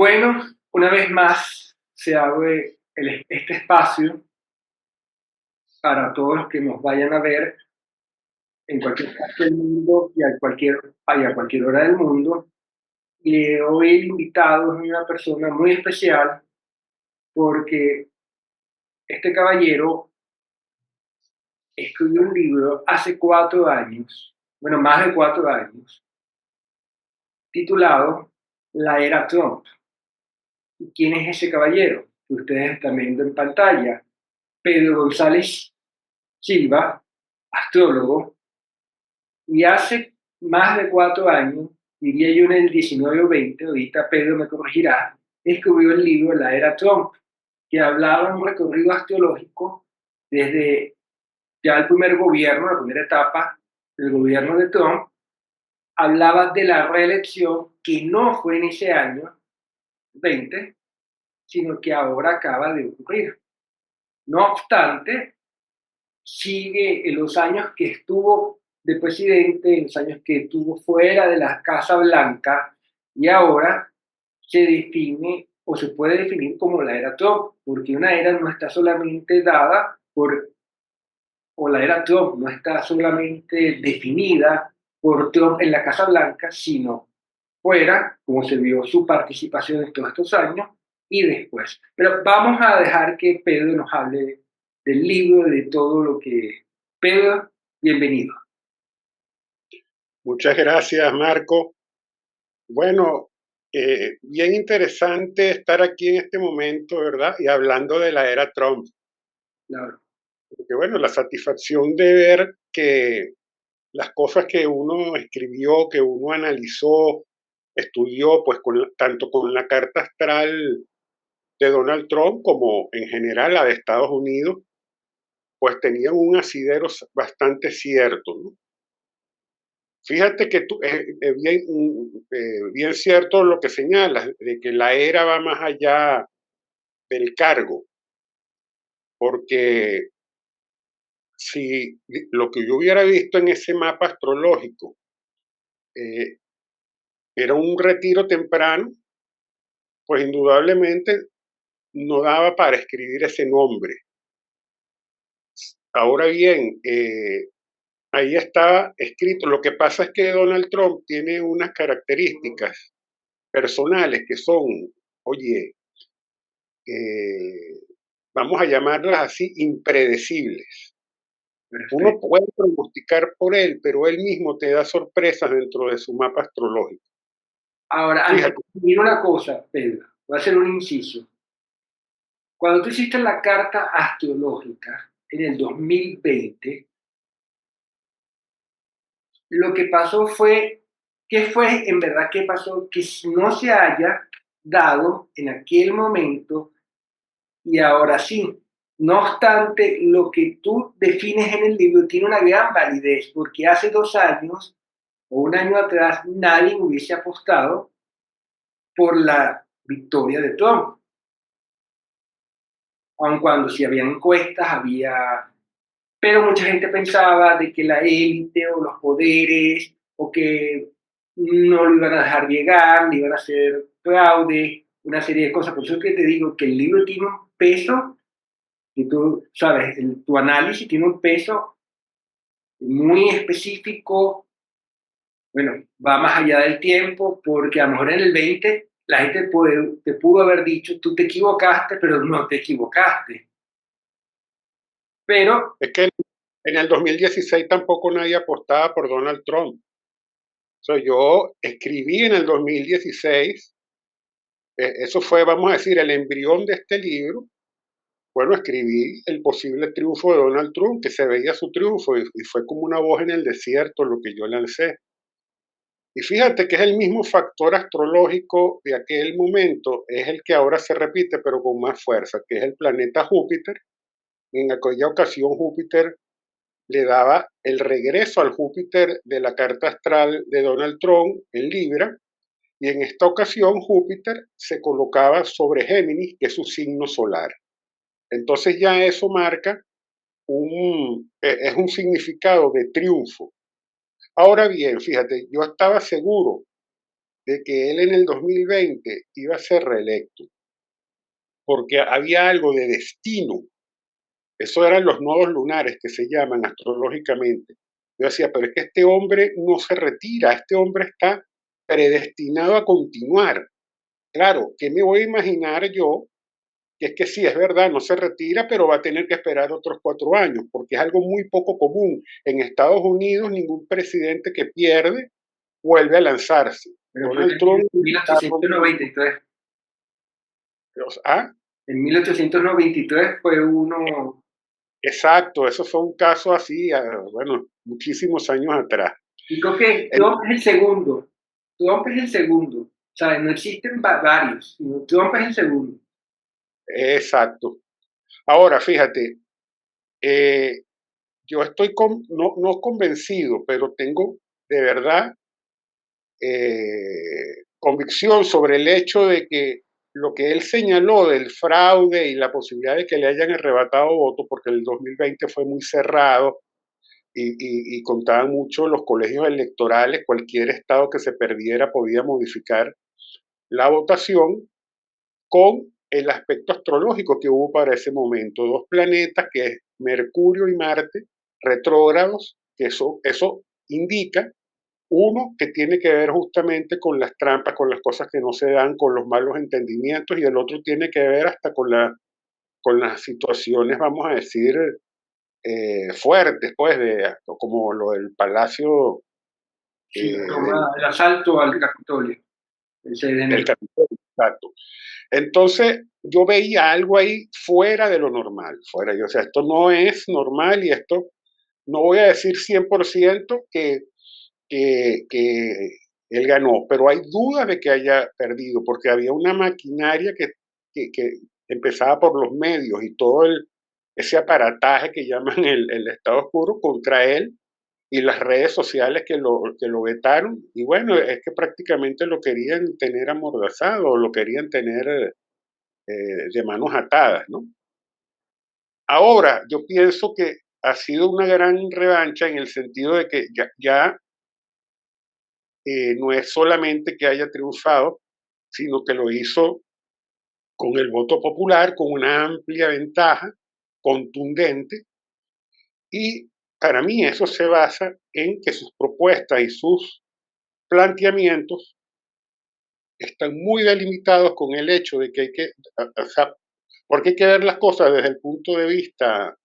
Bueno, una vez más se abre este espacio para todos los que nos vayan a ver en cualquier parte del mundo y a cualquier hora del mundo. Y hoy el invitado es una persona muy especial porque este caballero escribió un libro hace 4 años, bueno, más de 4 años, titulado La Era Trump. ¿Y quién es ese caballero que ustedes están viendo en pantalla? Pedro González Silva, astrólogo, y hace más de 4 años, diría yo en el 19 o 20, ahorita Pedro me corregirá, escribió el libro La Era Trump, que hablaba de un recorrido astrológico desde ya el primer gobierno, la primera etapa del gobierno de Trump, hablaba de la reelección que no fue en ese año 20, sino que ahora acaba de ocurrir. No obstante, sigue en los años que estuvo de presidente, en los años que estuvo fuera de la Casa Blanca, y ahora se define o se puede definir como la era Trump, porque una era no está solamente dada por, o la era Trump no está solamente definida por Trump en la Casa Blanca, sino fuera, como se vio su participación en todos estos años, y después. Pero vamos a dejar que Pedro nos hable del libro, de todo lo que... Pedro, bienvenido. Muchas gracias, Marco. Bueno, bien interesante estar aquí en este momento, ¿verdad? Y hablando de la era Trump, Claro. porque bueno, la satisfacción de ver que las cosas que uno escribió, que uno analizó, estudió, pues tanto con la carta astral de Donald Trump como en general la de Estados Unidos, pues tenían un asidero bastante cierto, ¿no? Fíjate que bien cierto lo que señalas, de que la era va más allá del cargo, porque si lo que yo hubiera visto en ese mapa astrológico eh, era un retiro temprano, pues indudablemente no daba para escribir ese nombre. Ahora bien, ahí estaba escrito. Lo que pasa es que Donald Trump tiene unas características personales que son, oye, eh, vamos a llamarlas así, impredecibles. Uno Perfecto. puede pronosticar por él, pero él mismo te da sorpresas dentro de su mapa astrológico. Ahora, antes Fíjate, de decir una cosa, Pedro, voy a hacer un inciso. Cuando tú hiciste la carta astrológica en el 2020, lo que pasó fue, ¿qué fue en verdad qué pasó? Que no se haya dado en aquel momento y ahora sí. No obstante, lo que tú defines en el libro tiene una gran validez, porque hace 2 años o un año atrás nadie hubiese apostado por la victoria de Trump, aun cuando si había encuestas, pero mucha gente pensaba de que la élite o los poderes o que no lo iban a dejar llegar, le iban a hacer fraude, una serie de cosas. Por eso es que te digo que el libro tiene un peso, que tú sabes, tu análisis tiene un peso muy específico, bueno, va más allá del tiempo, porque a lo mejor en el 20 la gente te pudo haber dicho, tú te equivocaste, pero no te equivocaste. Pero, es que en el 2016 tampoco nadie apostaba por Donald Trump. O sea, yo escribí en el 2016, eso fue, vamos a decir, el embrión de este libro. Bueno, escribí el posible triunfo de Donald Trump, que se veía su triunfo, y fue como una voz en el desierto lo que yo lancé. Y fíjate que es el mismo factor astrológico de aquel momento, es el que ahora se repite, pero con más fuerza, que es el planeta Júpiter. En aquella ocasión Júpiter le daba el regreso al Júpiter de la carta astral de Donald Trump en Libra, y en esta ocasión Júpiter se colocaba sobre Géminis, que es su signo solar. Entonces ya eso marca es un significado de triunfo. Ahora bien, fíjate, yo estaba seguro de que él en el 2020 iba a ser reelecto, porque había algo de destino. Eso eran los nodos lunares que se llaman astrológicamente. Yo decía, pero es que este hombre no se retira, este hombre está predestinado a continuar. Claro, ¿qué me voy a imaginar yo? Que es que sí, es verdad, no se retira, pero va a tener que esperar otros 4 años, porque es algo muy poco común. En Estados Unidos, ningún presidente que pierde vuelve a lanzarse. Pero fue Donald en Trump está 1893. ¿ah? En 1893 fue uno. Exacto, eso fue un caso así, bueno, muchísimos años atrás. Digo que Trump es el segundo. Trump es el segundo. O sea, no existen varios, sino Trump es el segundo. Exacto. Ahora, fíjate, eh, yo estoy no convencido, pero tengo de verdad convicción sobre el hecho de que lo que él señaló del fraude y la posibilidad de que le hayan arrebatado votos, porque el 2020 fue muy cerrado y contaban mucho los colegios electorales, cualquier estado que se perdiera podía modificar la votación con el aspecto astrológico que hubo para ese momento. Dos planetas, que es Mercurio y Marte, retrógrados, que eso indica uno que tiene que ver justamente con las trampas, con las cosas que no se dan, con los malos entendimientos, y el otro tiene que ver hasta con las situaciones, vamos a decir, fuertes, pues, como lo del Palacio Sí, la del, toma, el asalto al Capitolio, el 6 de del enero. Capitolio. Exacto. Entonces, yo veía algo ahí fuera de lo normal, fuera. O sea, esto no es normal y esto, no voy a decir 100% que él ganó, pero hay dudas de que haya perdido, porque había una maquinaria que empezaba por los medios y todo ese aparataje que llaman el Estado Oscuro contra él y las redes sociales que lo vetaron. Y bueno, es que prácticamente lo querían tener amordazado, lo querían tener de manos atadas, ¿no? Ahora, yo pienso que ha sido una gran revancha en el sentido de que ya no es solamente que haya triunfado, sino que lo hizo con el voto popular, con una amplia ventaja, contundente, y para mí eso se basa en que sus propuestas y sus planteamientos están muy delimitados con el hecho de que hay que, o sea, porque hay que ver las cosas desde el punto de vista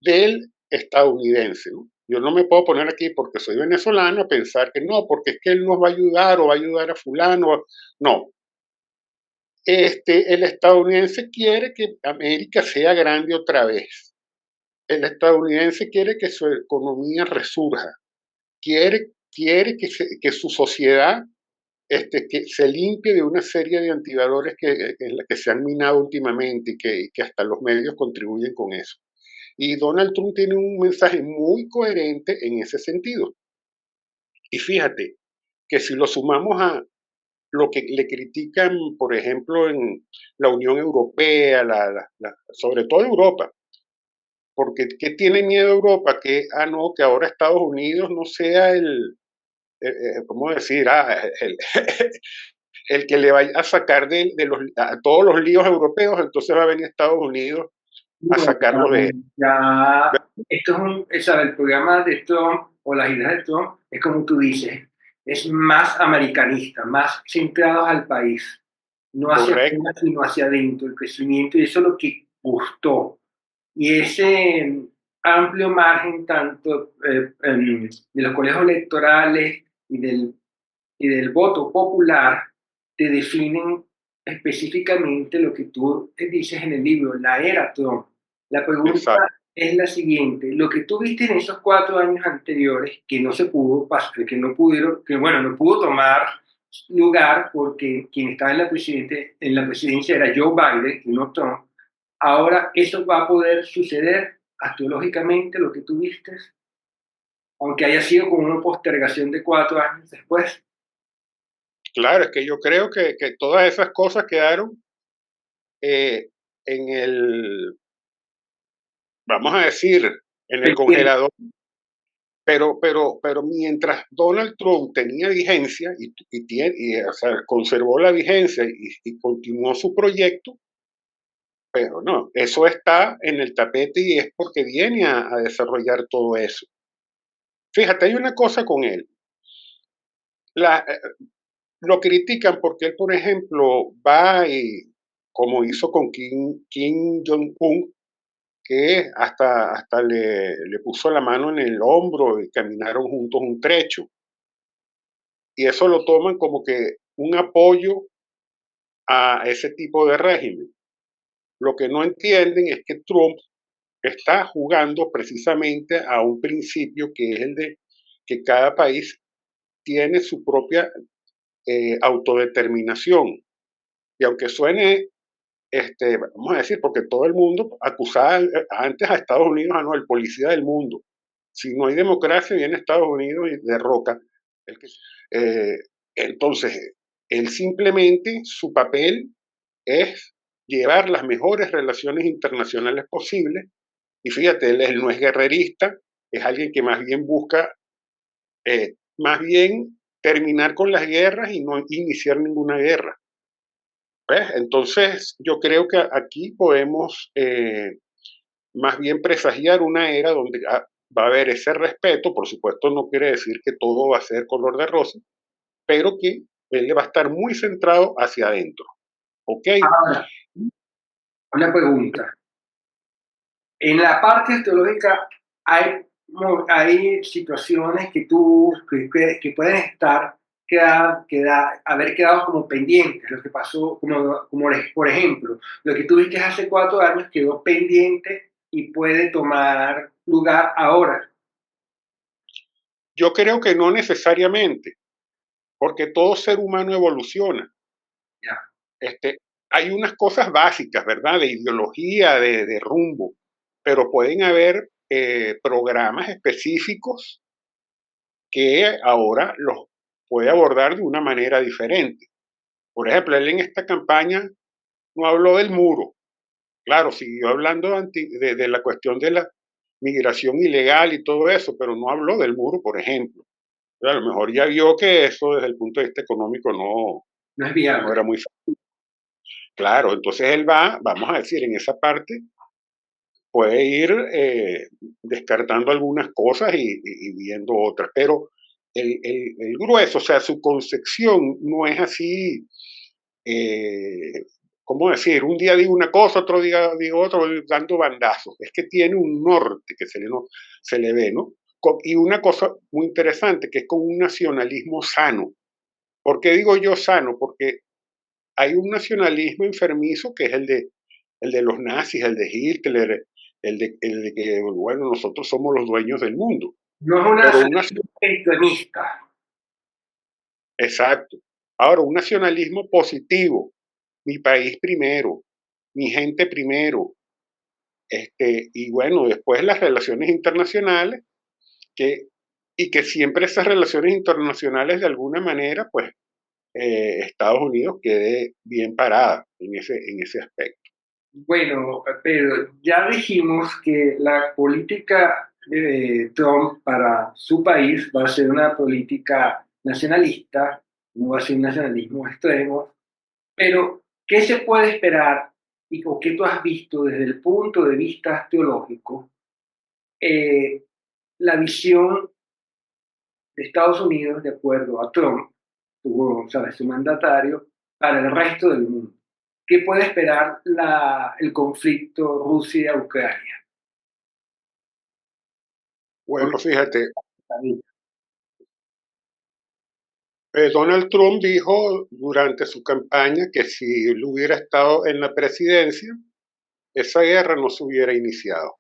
del estadounidense, ¿no? Yo no me puedo poner aquí porque soy venezolano a pensar que no, porque es que él nos va a ayudar o va a ayudar a fulano. No, el estadounidense quiere que América sea grande otra vez. El estadounidense quiere que su economía resurja. Quiere que su sociedad que se limpie de una serie de antivalores que se han minado últimamente y que hasta los medios contribuyen con eso. Y Donald Trump tiene un mensaje muy coherente en ese sentido. Y fíjate que si lo sumamos a lo que le critican, por ejemplo, en la Unión Europea, sobre todo Europa, porque ¿qué tiene miedo Europa? Que, no, que ahora Estados Unidos no sea ¿cómo decir? El que le vaya a sacar a todos los líos europeos, entonces va a venir Estados Unidos a Bueno, sacarlo de él. ya, esto es el programa de Trump o las ideas de Trump es como tú dices, es más americanista, más centrados al país, no hacia Correcto, afuera, sino hacia adentro, el crecimiento, y eso es lo que gustó. Y ese amplio margen tanto de los colegios electorales y del voto popular te definen específicamente lo que tú dices en el libro, la era Trump. La pregunta exacto. es la siguiente, lo que tú viste en esos 4 años anteriores, que no se pudo pasar, que no pudieron, que bueno, no pudo tomar lugar porque quien estaba en la presidencia era Joe Biden y no Trump, ahora eso va a poder suceder astrológicamente, lo que tú viste, aunque haya sido con una postergación de 4 años después. Claro, es que yo creo que todas esas cosas quedaron eh, en vamos a decir, en el congelador pero mientras Donald Trump tenía vigencia o sea, conservó la vigencia y continuó su proyecto, pero no, eso está en el tapete y es porque viene a desarrollar todo eso. Fíjate, hay una cosa con él. La, eh, lo critican porque él, por ejemplo, va y, como hizo con Kim Jong-un, que hasta le puso la mano en el hombro y caminaron juntos un trecho. Y eso lo toman como que un apoyo a ese tipo de régimen. Lo que no entienden es que Trump está jugando precisamente a un principio que es el de que cada país tiene su propia autodeterminación. Y aunque suene, vamos a decir, porque todo el mundo acusaba antes a Estados Unidos, no, el policía del mundo. Si no hay democracia, viene Estados Unidos y derroca. El que, eh, entonces, él simplemente, su papel es llevar las mejores relaciones internacionales posibles. Y fíjate, él no es guerrerista, es alguien que más bien busca, más bien terminar con las guerras y no iniciar ninguna guerra. ¿Ves? Entonces, yo creo que aquí podemos más bien presagiar una era donde va a haber ese respeto. Por supuesto, no quiere decir que todo va a ser color de rosa, pero que él va a estar muy centrado hacia adentro. ¿Ok? Ahora, una pregunta. En la parte teológica hay situaciones que pueden haber quedado como pendientes. Lo que pasó, por ejemplo, lo que tuviste hace 4 años quedó pendiente y puede tomar lugar ahora. Yo creo que no necesariamente, porque todo ser humano evoluciona. Ya. Este, hay unas cosas básicas, ¿verdad? De ideología, de rumbo, pero pueden haber programas específicos que ahora los puede abordar de una manera diferente. Por ejemplo, él en esta campaña no habló del muro. Claro, siguió hablando de la cuestión de la migración ilegal y todo eso, pero no habló del muro, por ejemplo. A lo mejor ya vio que eso desde el punto de vista económico No es no viable. era muy fácil. Claro, entonces él va, vamos a decir, en esa parte puede ir descartando algunas cosas y viendo otras, pero el grueso, o sea, su concepción no es así, eh, ¿cómo decir? Un día digo una cosa, otro día digo otro, dando bandazos. Es que tiene un norte que no, se le ve, ¿no? Y una cosa muy interesante, que es con un nacionalismo sano. ¿Por qué digo yo sano? Porque hay un nacionalismo enfermizo que es el de los nazis, el de Hitler, el de que, bueno, nosotros somos los dueños del mundo. No es una Pero solución extremista. exacto. Ahora, un nacionalismo positivo, mi país primero, mi gente primero, y bueno, después las relaciones internacionales, que, y que siempre esas relaciones internacionales de alguna manera, pues Estados Unidos quede bien parada en ese aspecto. Bueno, pero ya dijimos que la política de Trump para su país va a ser una política nacionalista, no va a ser un nacionalismo extremo, pero ¿qué se puede esperar o qué tú has visto desde el punto de vista teológico, eh, la visión de Estados Unidos de acuerdo a Trump, sabes, su mandatario, para el resto del mundo? ¿Qué puede esperar el conflicto Rusia-Ucrania? Bueno, fíjate, Donald Trump dijo durante su campaña que si él hubiera estado en la presidencia, esa guerra no se hubiera iniciado.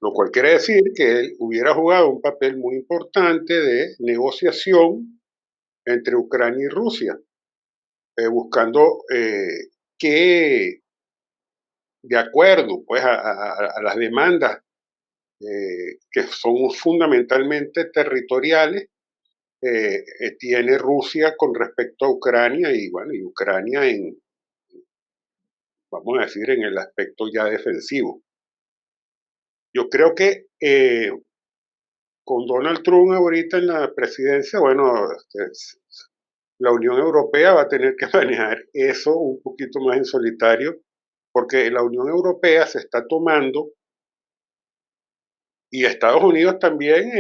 Lo cual quiere decir que él hubiera jugado un papel muy importante de negociación entre Ucrania y Rusia, buscando que, de acuerdo pues, a las demandas que son fundamentalmente territoriales, tiene Rusia con respecto a Ucrania y bueno, y Ucrania en, vamos a decir, en el aspecto ya defensivo. Yo creo que con Donald Trump ahorita en la presidencia, bueno, la Unión Europea va a tener que manejar eso un poquito más en solitario, porque la Unión Europea se está tomando, y Estados Unidos también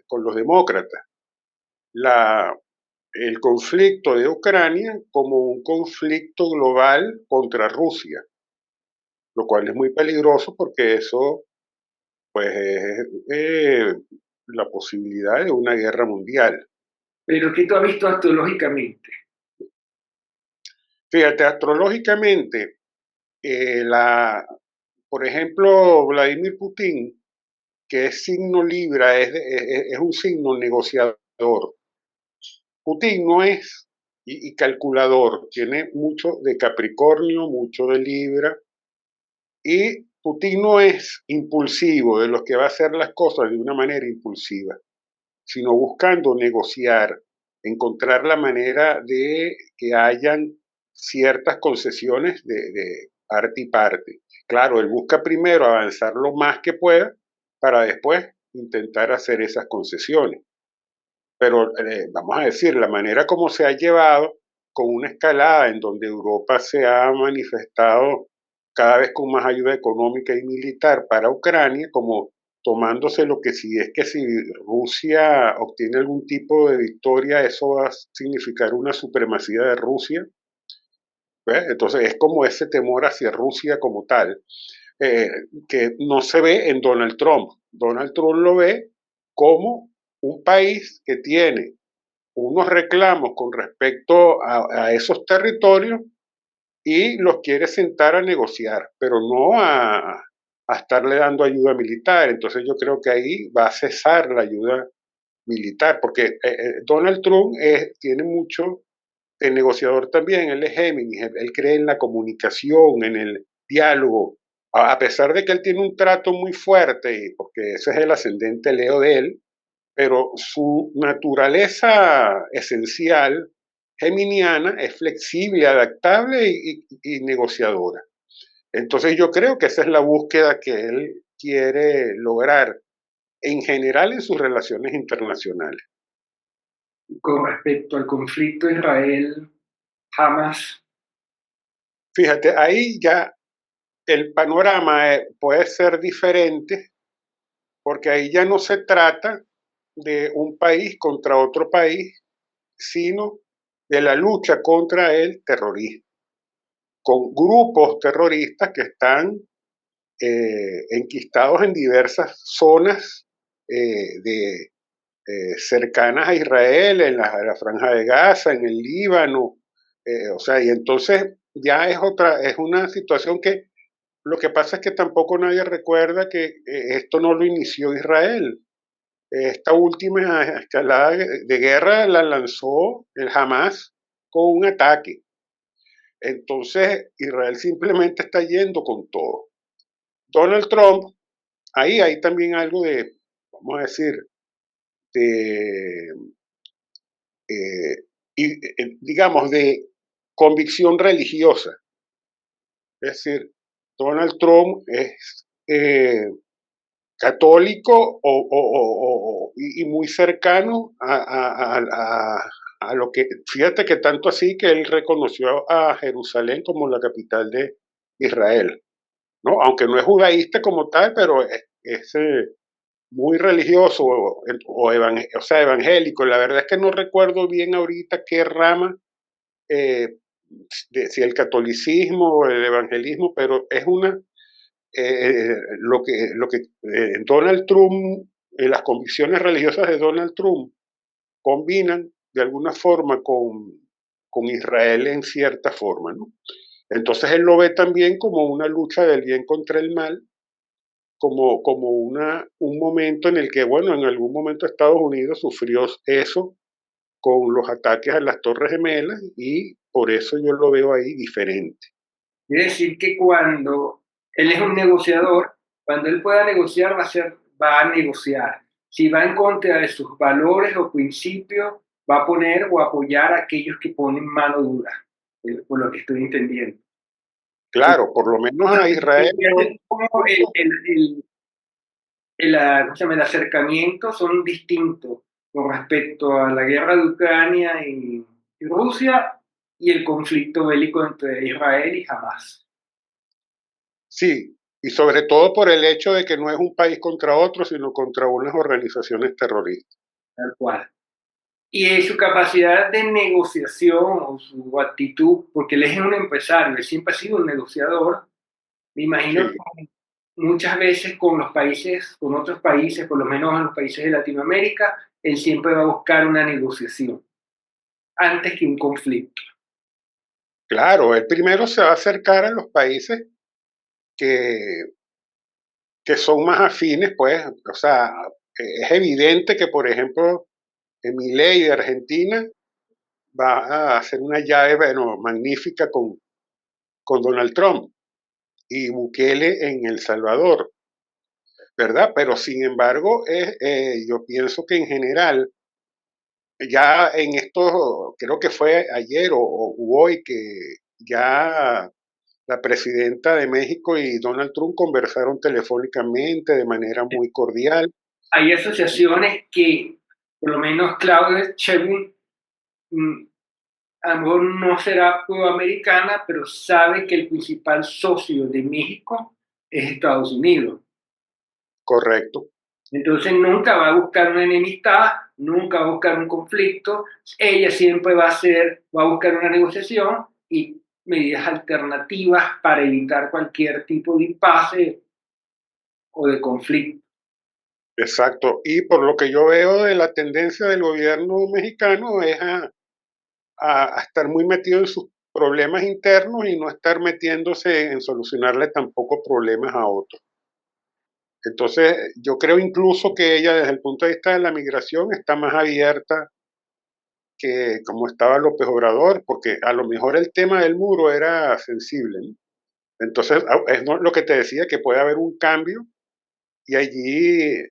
con los demócratas, la, el conflicto de Ucrania como un conflicto global contra Rusia, lo cual es muy peligroso porque eso pues es la posibilidad de una guerra mundial. Pero ¿qué tú has visto astrológicamente? Fíjate, astrológicamente, por ejemplo, Vladimir Putin, que es signo Libra, es un signo negociador. Putin no es y calculador, tiene mucho de Capricornio, mucho de Libra, y Putin no es impulsivo, de los que va a hacer las cosas de una manera impulsiva, sino buscando negociar, encontrar la manera de que hayan ciertas concesiones de parte y parte. Claro, él busca primero avanzar lo más que pueda para después intentar hacer esas concesiones. Pero vamos a decir, la manera como se ha llevado con una escalada en donde Europa se ha manifestado cada vez con más ayuda económica y militar para Ucrania, como tomándose lo que si es que si Rusia obtiene algún tipo de victoria, eso va a significar una supremacía de Rusia. ¿Ves? Entonces es como ese temor hacia Rusia como tal, eh, que no se ve en Donald Trump. Donald Trump lo ve como un país que tiene unos reclamos con respecto a esos territorios y los quiere sentar a negociar, pero no a estarle dando ayuda militar. Entonces yo creo que ahí va a cesar la ayuda militar, porque Donald Trump tiene mucho de negociador también, él es Géminis, él cree en la comunicación, en el diálogo, a pesar de que él tiene un trato muy fuerte, porque ese es el ascendente Leo de él, pero su naturaleza esencial geminiana es flexible, adaptable y negociadora. Entonces yo creo que esa es la búsqueda que él quiere lograr en general en sus relaciones internacionales. Con respecto al conflicto Israel-Hamas? Fíjate, ahí ya el panorama puede ser diferente porque ahí ya no se trata de un país contra otro país, sino de la lucha contra el terrorismo, con grupos terroristas que están enquistados en diversas zonas de, cercanas a Israel, en la Franja de Gaza, en el Líbano, o sea, y entonces ya es una situación que lo que pasa es que tampoco nadie recuerda que esto no lo inició Israel. Esta última escalada de guerra la lanzó el Hamas con un ataque. Entonces Israel simplemente está yendo con todo. Donald Trump, ahí hay también algo de, vamos a decir, de, digamos, de convicción religiosa. Es decir, Donald Trump es católico y muy cercano a lo que, fíjate que tanto así que él reconoció a Jerusalén como la capital de Israel, ¿no? Aunque no es judaísta como tal, pero es muy religioso o sea, evangélico. La verdad es que no recuerdo bien ahorita qué rama, eh, si el catolicismo o el evangelismo, pero es una, Donald Trump, las convicciones religiosas de Donald Trump combinan de alguna forma con Israel en cierta forma, ¿no? Entonces él lo ve también como una lucha del bien contra el mal, como un momento en el que, bueno, en algún momento Estados Unidos sufrió eso con los ataques a las Torres Gemelas y por eso yo lo veo ahí diferente. Quiere decir que cuando él es un negociador, cuando él pueda negociar, va a negociar. Si va en contra de sus valores o principios, va a poner o apoyar a aquellos que ponen mano dura, por lo que estoy entendiendo. Claro, por lo menos a Israel. Como ¿cómo se llama? El acercamiento son distintos con respecto a la guerra de Ucrania y Rusia y el conflicto bélico entre Israel y Hamas, Sí, y sobre todo por el hecho de que no es un país contra otro, sino contra unas organizaciones terroristas. tal cual. Y su capacidad de negociación o su actitud, porque él es un empresario, él siempre ha sido un negociador, me imagino Sí, que muchas veces con los países, con otros países, por lo menos en los países de Latinoamérica, él siempre va a buscar una negociación antes que un conflicto. claro, él primero se va a acercar a los países que, que son más afines, pues, o sea, es evidente que, por ejemplo, Milei de Argentina va a hacer una llave, bueno, magnífica con Donald Trump y Bukele en El Salvador, ¿verdad? Pero sin embargo, yo pienso que en general, ya en esto, creo que fue ayer o hoy que ya la presidenta de México y Donald Trump conversaron telefónicamente de manera muy cordial. Hay asociaciones que, por lo menos Claudia Sheinbaum, mm, a lo mejor no será proamericana, pero sabe que el principal socio de México es Estados Unidos. Correcto, Entonces nunca va a buscar una enemistad, nunca va a buscar un conflicto, ella siempre va a buscar una negociación y medidas alternativas para evitar cualquier tipo de impasse o de conflicto. exacto. Y por lo que yo veo de la tendencia del gobierno mexicano es a estar muy metido en sus problemas internos y no estar metiéndose en solucionarle tampoco problemas a otros. Entonces, yo creo incluso que ella desde el punto de vista de la migración está más abierta que como estaba López Obrador, porque a lo mejor el tema del muro era sensible, ¿no? Entonces, es lo que te decía, que puede haber un cambio y allí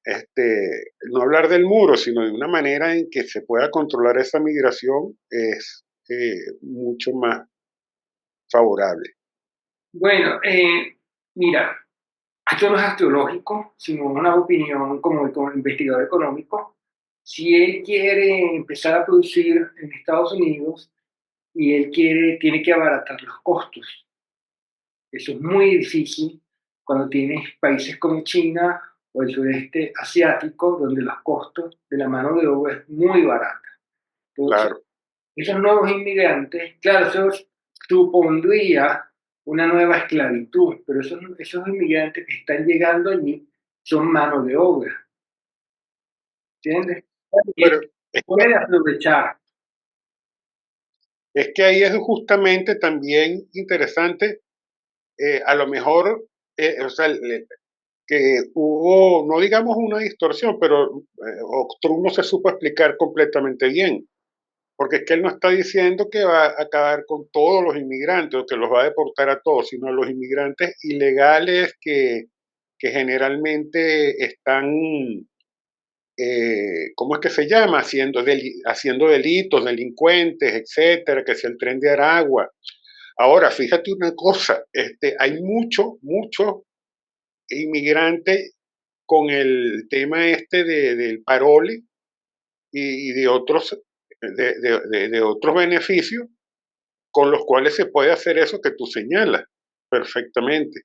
no hablar del muro, sino de una manera en que se pueda controlar esa migración es mucho más favorable. Bueno, mira, esto no es astrológico, sino una opinión como investigador económico. Si él quiere empezar a producir en Estados Unidos y tiene que abaratar los costos. Eso es muy difícil cuando tienes países como China o el sudeste asiático, donde los costos de la mano de obra es muy barata. Entonces, Claro, esos nuevos inmigrantes, claro, eso supondría una nueva esclavitud, pero esos inmigrantes que están llegando allí son mano de obra, ¿entiendes? Y pero es que, puede aprovechar. es que ahí es justamente también interesante, a lo mejor, o sea, que hubo, no digamos una distorsión, pero Trump no se supo explicar completamente bien. Porque es que él no está diciendo que va a acabar con todos los inmigrantes o que los va a deportar a todos, sino a los inmigrantes ilegales que generalmente están, ¿cómo es que se llama? Haciendo delitos, delincuentes, etcétera, que sea el Tren de Aragua. Ahora, fíjate una cosa, hay mucho inmigrante con el tema del parole y de otros, de otros beneficios con los cuales se puede hacer eso que tú señalas perfectamente.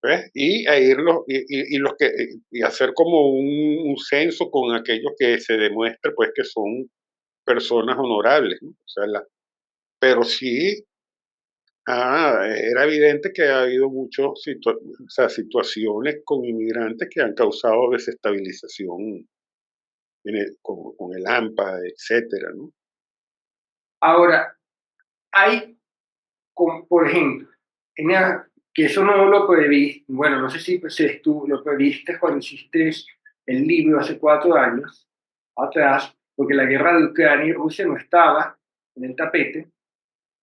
¿Ves? Y los que, y hacer como un censo con aquellos que se demuestre pues que son personas honorables, ¿no? O sea, pero sí, era evidente que ha habido o sea, situaciones con inmigrantes que han causado desestabilización con el AMPA, etcétera, ¿no? Ahora, hay, por ejemplo, que eso no lo previste, bueno, no sé si pues, tú lo previste cuando hiciste el libro hace 4 años atrás, porque la guerra de Ucrania y Rusia no estaba en el tapete,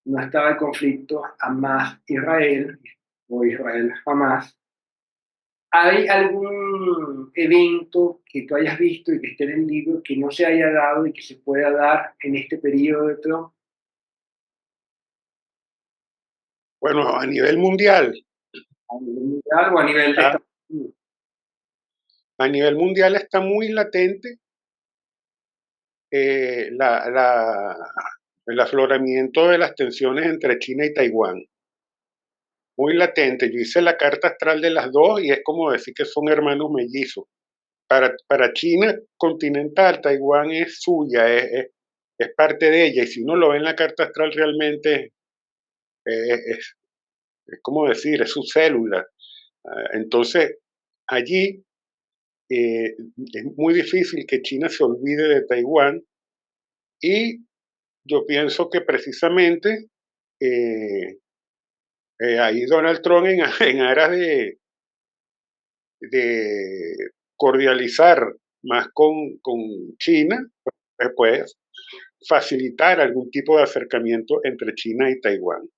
no estaba el conflicto Hamas-Israel o Israel-Hamas. ¿Hay algún evento que tú hayas visto y que esté en el libro que no se haya dado y que se pueda dar en este periodo de Trump? Bueno, a nivel mundial, A nivel mundial o a nivel de ah, Estados Unidos. a nivel mundial está muy latente eh, la- la- el afloramiento de las tensiones entre China y Taiwán. Muy latente. Yo hice la carta astral de las dos y es como decir que son hermanos mellizos. Para China continental, Taiwán es suya, es parte de ella. Y si uno lo ve en la carta astral, realmente es como decir, es su célula. Entonces, allí es muy difícil que China se olvide de Taiwán y yo pienso que precisamente eh, ahí Donald Trump en aras de cordializar más con China, puede facilitar algún tipo de acercamiento entre China y Taiwán.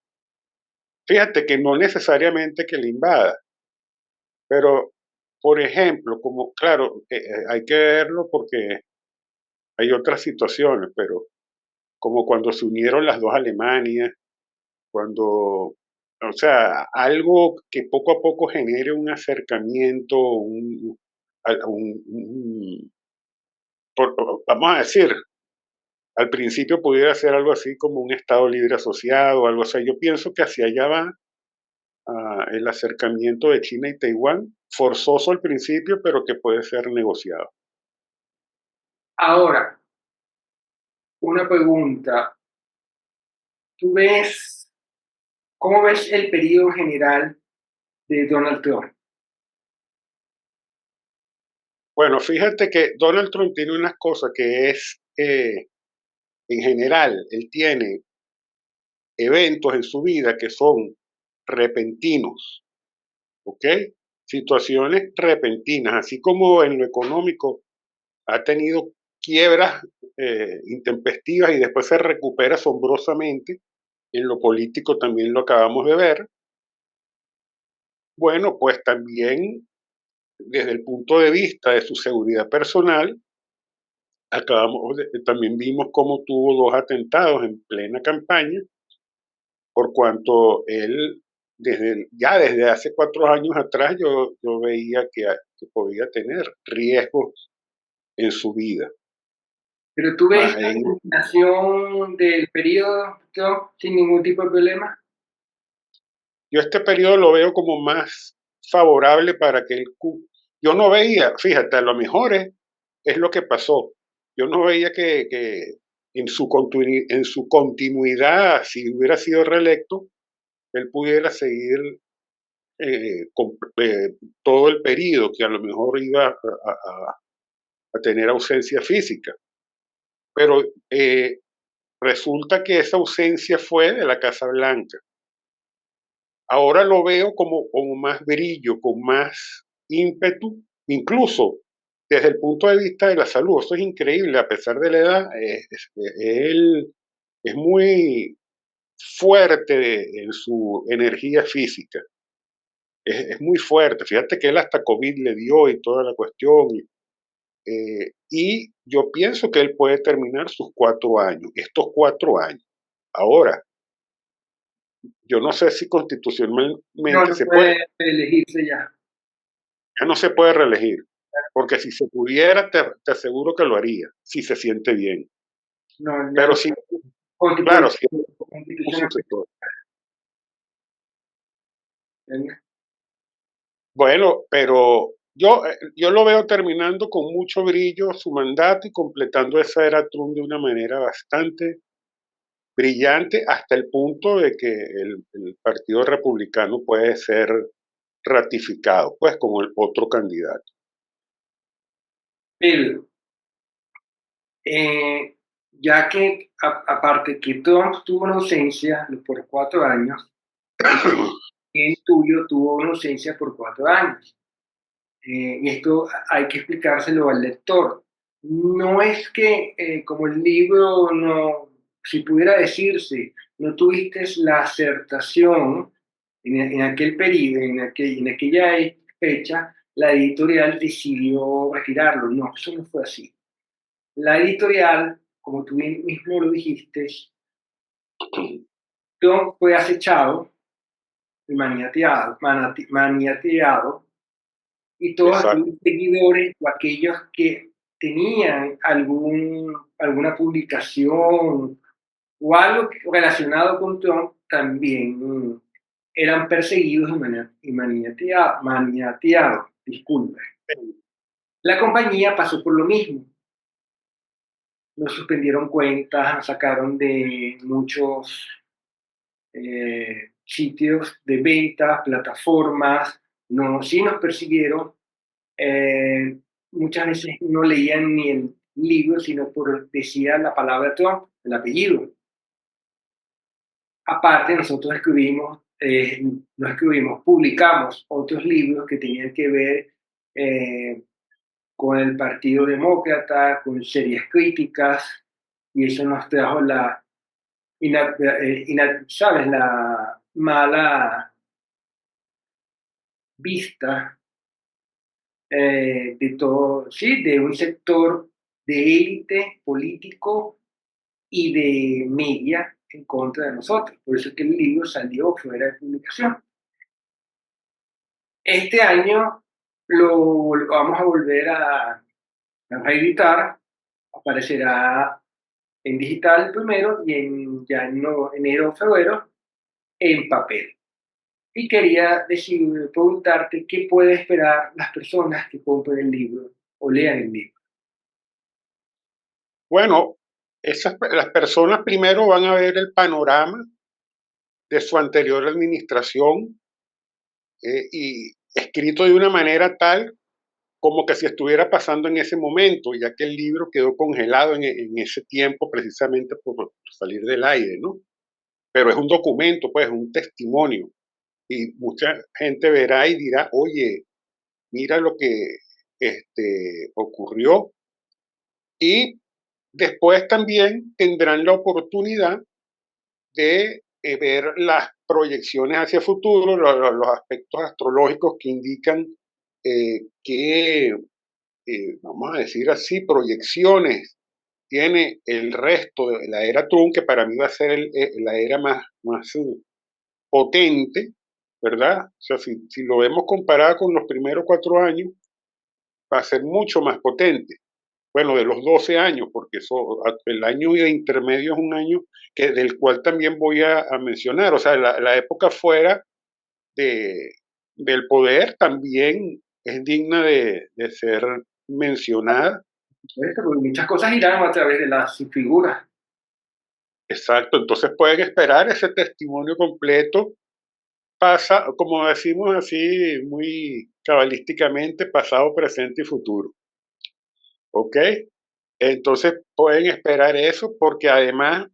Fíjate que no necesariamente que le invada, pero por ejemplo, como claro, hay que verlo porque hay otras situaciones, pero como cuando se unieron las dos Alemanias, cuando, o sea, algo que poco a poco genere un acercamiento, vamos a decir, al principio pudiera ser algo así como un Estado libre asociado, algo así. Yo pienso que hacia allá va el acercamiento de China y Taiwán, forzoso al principio, pero que puede ser negociado. Ahora, una pregunta. ¿Tú ves, cómo ves el periodo general de Donald Trump? Bueno, fíjate que Donald Trump tiene unas cosas que es, en general, él tiene eventos en su vida que son repentinos, ¿ok? Situaciones repentinas, así como en lo económico ha tenido quiebras intempestivas y después se recupera asombrosamente, en lo político también lo acabamos de ver. Bueno, pues también desde el punto de vista de su seguridad personal, también vimos cómo tuvo dos atentados en plena campaña, por cuanto él, ya desde hace 4 años atrás, yo veía que podía tener riesgos en su vida. Pero tú ves Más la en, culminación del periodo Trump sin ningún tipo de problema. yo este periodo lo veo como más favorable para que yo no veía, fíjate, a lo mejor es lo que pasó. Yo no veía que en su continuidad, si hubiera sido reelecto, él pudiera seguir con todo el periodo, que a lo mejor iba a tener ausencia física. Pero resulta que esa ausencia fue de la Casa Blanca. Ahora lo veo como más brillo, con más ímpetu, incluso desde el punto de vista de la salud. Eso es increíble, a pesar de la edad, él es muy fuerte en su energía física. Es muy fuerte. Fíjate que él hasta COVID le dio y toda la cuestión. Y yo pienso que él puede terminar sus 4 años, estos 4 años. Ahora, yo no sé si No, constitucionalmente no se puede, puede elegirse ya. ya no se puede reelegir, porque si se pudiera, te aseguro que lo haría, si se siente bien. No, ya Pero no. sí, claro, Constitución, si es un constitución. sucesor. Bueno, pero yo lo veo terminando con mucho brillo su mandato y completando esa era Trump de una manera bastante brillante hasta el punto de que el Partido Republicano puede ser ratificado, pues como el otro candidato. Pero, ya que aparte que Trump tuvo una ausencia por 4 años, el tuyo tuvo una ausencia por 4 años. Y esto hay que explicárselo al lector. No es que, como el libro no, si pudiera decirse, no tuviste la acertación en aquel periodo, en aquella fecha, la editorial decidió retirarlo. No, eso no fue así. La editorial, como tú mismo lo dijiste, Tom fue acechado y maniateado y todos exacto. aquellos seguidores o aquellos que tenían alguna publicación o algo relacionado con Trump también eran perseguidos y maniateados. Disculpe. La compañía pasó por lo mismo. Nos suspendieron cuentas, nos sacaron de muchos sitios de ventas, plataformas, no, sí nos persiguieron. Eh, Muchas veces no leían ni el libro, sino por decía la palabra Trump, el apellido. Aparte, nosotros no escribimos, publicamos otros libros que tenían que ver eh, con el Partido Demócrata, con series críticas, y eso nos trajo ¿sabes? La mala vista de todo, sí, de un sector de élite político y de media en contra de nosotros. Por eso es que el libro salió fuera de publicación. Este año lo vamos a volver a reeditar, aparecerá en digital primero y ya en enero o febrero en papel. Y quería preguntarte qué puede esperar las personas que compren el libro o lean el libro. Bueno, las personas primero van a ver el panorama de su anterior administración y escrito de una manera tal como que si estuviera pasando en ese momento, ya que el libro quedó congelado en ese tiempo precisamente por salir del aire, ¿no? Pero es un documento, pues, un testimonio. Y mucha gente verá y dirá, oye, mira lo que ocurrió. Y después también tendrán la oportunidad de ver las proyecciones hacia el futuro, los aspectos astrológicos que indican que, vamos a decir así, proyecciones tiene el resto de la era Trump, que para mí va a ser la era más potente, ¿verdad? O sea, si lo vemos comparado con los primeros 4 años, va a ser mucho más potente. Bueno, de los 12 años, porque el año de intermedio es un año del cual también voy a mencionar. O sea, la época fuera de, del poder también es digna de ser mencionada. Porque muchas cosas irán a través de las figuras. Exacto, entonces pueden esperar ese testimonio completo. Pasa, como decimos así muy cabalísticamente, pasado, presente y futuro. ¿Ok? Entonces pueden esperar eso porque además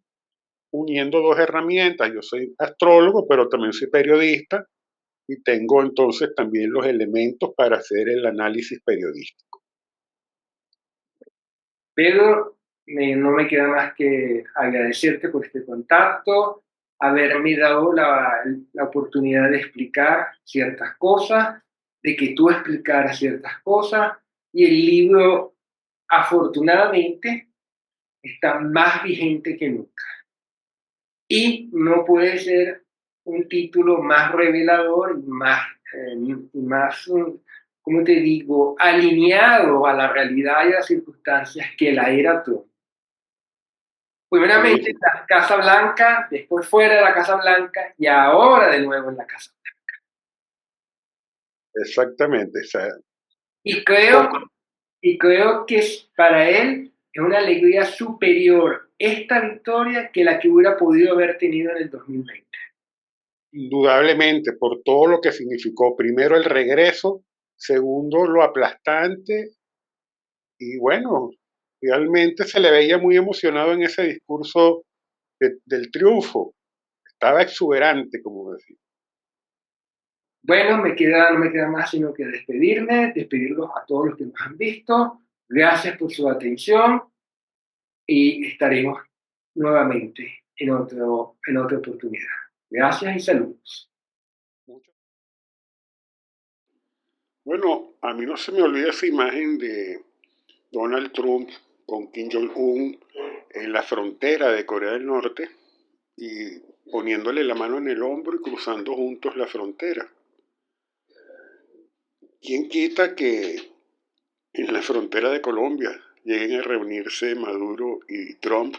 uniendo dos herramientas, yo soy astrólogo, pero también soy periodista y tengo entonces también los elementos para hacer el análisis periodístico. Pero no me queda más que agradecerte por este contacto, haberme dado la oportunidad de explicar ciertas cosas, de que tú explicaras ciertas cosas, y el libro, afortunadamente, está más vigente que nunca. Y no puede ser un título más revelador y más, ¿cómo te digo?, alineado a la realidad y a las circunstancias que la era Trump. Sí, Primeramente en la Casa Blanca, después fuera de la Casa Blanca y ahora de nuevo en la Casa Blanca. exactamente. O sea, Y creo, poco, y creo que para él es una alegría superior esta victoria que la que hubiera podido haber tenido en el 2020. indudablemente, por todo lo que significó, primero el regreso, segundo lo aplastante y bueno, realmente se le veía muy emocionado en ese discurso del triunfo. Estaba exuberante, como decía. Bueno, no me queda más sino que despedirlos a todos los que nos han visto. Gracias por su atención y estaremos nuevamente en otra oportunidad. Gracias y saludos. Bueno, a mí no se me olvida esa imagen de Donald Trump con Kim Jong-un en la frontera de Corea del Norte y poniéndole la mano en el hombro y cruzando juntos la frontera. ¿Quién quita que en la frontera de Colombia lleguen a reunirse Maduro y Trump?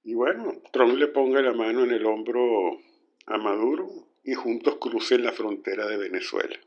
Y bueno, Trump le ponga la mano en el hombro a Maduro y juntos crucen la frontera de Venezuela.